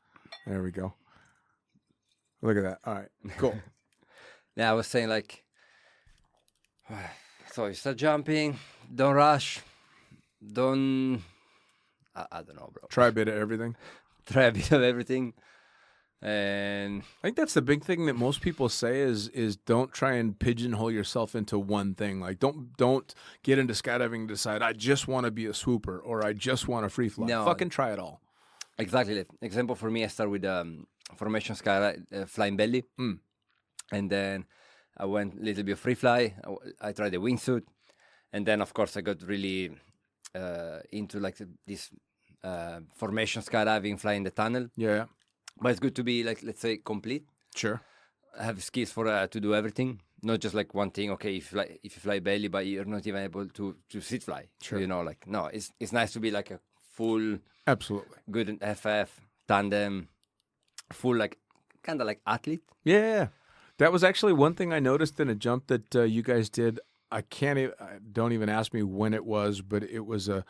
There we go. Look at that. All right, cool. Yeah, I was saying like. So you start jumping, don't rush, don't. I don't know, bro. Try a bit of everything. Try a bit of everything, and I think that's the big thing that most people say is don't try and pigeonhole yourself into one thing. Like don't get into skydiving and decide I just want to be a swooper or I just want to free fly. No. Fucking try it all. exactly. Example for me, I start with formation sky flying belly, and then I went a little bit of free fly. I tried the wingsuit, and then of course I got really into like this formation skydiving, flying the tunnel. Yeah, But it's good to be like, let's say, complete. sure. Have skills for to do everything, not just like one thing. Okay, if you fly belly, but you're not even able to sit fly. Sure. You know, like no, it's nice to be like a full Absolutely. good in FF tandem, full like kind of like athlete. Yeah. That was actually one thing I noticed in a jump that you guys did. I can't even, don't even ask me when it was, but it was a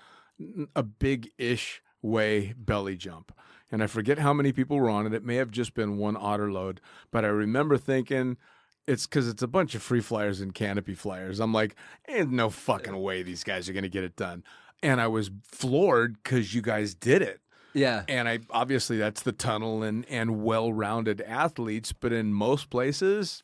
big-ish way belly jump. And I forget how many people were on it. It may have just been one otter load, but I remember thinking it's because it's a bunch of free flyers and canopy flyers. I'm like, ain't no fucking way these guys are going to get it done. And I was floored because you guys did it. Yeah. And I obviously that's the tunnel and well-rounded athletes, but in most places,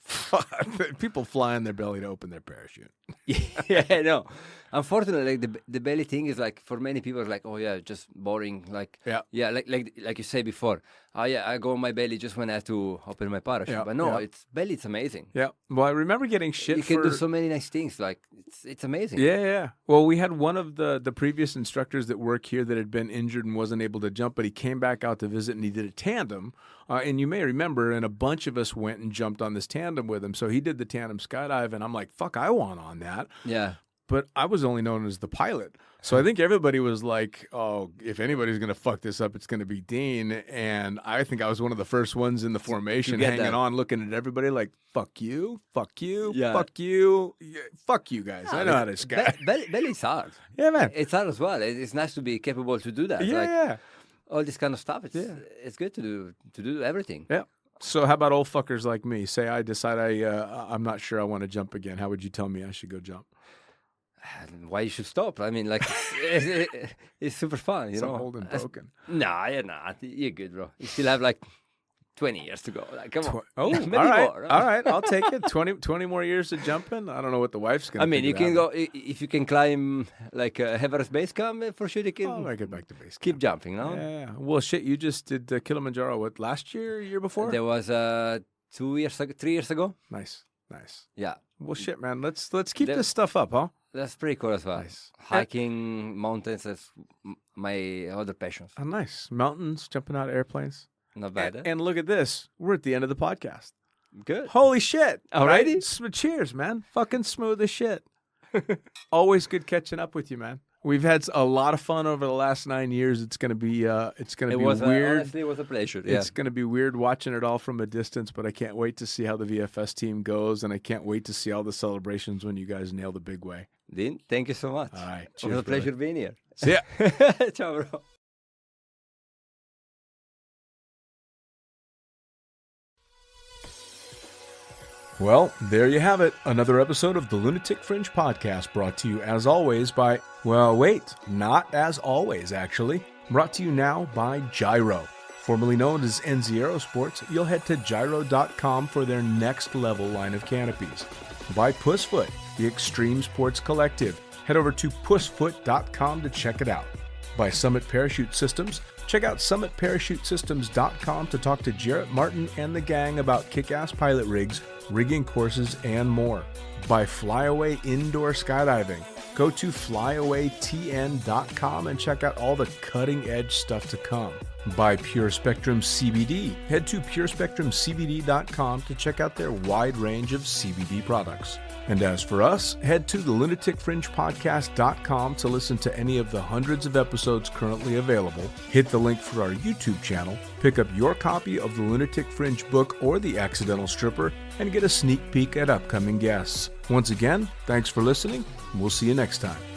people fly on their belly to open their parachute. Yeah, no. Unfortunately, like the belly thing is like for many people, it's like, oh yeah, just boring. Like Yeah. like you say before. Oh yeah, I go on my belly just when I have to open my parachute. Yeah, But no, yeah. it's belly. It's amazing. Yeah. Well, I remember getting shit You can for... do so many nice things. Like it's amazing. Yeah. Well, we had one of the previous instructors that work here that had been injured and wasn't able to jump, but he came back out to visit and he did a tandem. And you may remember, and a bunch of us went and jumped on this tandem with him. So he did the tandem skydive, and I'm like, fuck, I want on that. Yeah. But I was only known as the pilot. So I think everybody was like, oh, if anybody's going to fuck this up, it's going to be Dean. And I think I was one of the first ones in the formation get hanging that. on, looking at everybody like, fuck you, Yeah. fuck you, fuck you guys. I know how to sky. Belly is hard. Yeah, man. It's hard as well. It's nice to be capable to do that. Like, Yeah. all this kind of stuff. It's good to do everything. Yeah. So how about old fuckers like me? Say I decide I'm not sure I want to jump again. How would you tell me I should go jump? Why you should stop? I mean, like it's super fun, you So know. old and broken. Nah, you're not. You're good, bro. You still have like 20 years to go. Like, come on. Oh, Maybe all right. more. All right. I'll take it. 20 more years of jumping. I don't know what the wife's going to I mean, you can go, if you can climb like Everest Base Camp, for sure you can I'll make it back to base. keep jumping, no? Yeah. Well, shit, you just did Kilimanjaro, what, last year, year before? There was 3 years ago. Nice. Yeah. Well, shit, man. Let's keep this stuff up, huh? That's pretty cool as well. Nice. Hiking, mountains, that's my other passions. Oh, nice. Mountains, jumping out of airplanes. Not bad. And look at this. We're at the end of the podcast. Good. Holy shit. Alrighty. Right? Cheers, man. Fucking smooth as shit. Always good catching up with you, man. We've had a lot of fun over the last 9 years. It's gonna be weird. Honestly, it was a pleasure. Yeah. It's gonna be weird watching it all from a distance, but I can't wait to see how the VFS team goes, and I can't wait to see all the celebrations when you guys nail the big way. Dean, thank you so much. All right. It was a pleasure being here. See ya. Ciao, bro. Well, there you have it. Another episode of the Lunatic Fringe podcast brought to you as always by, well, wait, not as always, actually. Brought to you now by Gyro. Formerly known as NZ Aerosports, you'll head to gyro.com for their next level line of canopies. By Pussfoot, the Extreme Sports Collective. Head over to pussfoot.com to check it out. By Summit Parachute Systems, check out summitparachutesystems.com to talk to Jarrett Martin and the gang about kick-ass pilot rigs, rigging courses, and more. By Flyaway Indoor Skydiving, go to flyawaytn.com and check out all the cutting-edge stuff to come. By Pure Spectrum CBD, head to purespectrumcbd.com to check out their wide range of CBD products. And as for us, head to the lunaticfringepodcast.com to listen to any of the hundreds of episodes currently available, hit the link for our YouTube channel, pick up your copy of the Lunatic Fringe book or The Accidental Stripper, and get a sneak peek at upcoming guests. Once again, thanks for listening, and we'll see you next time.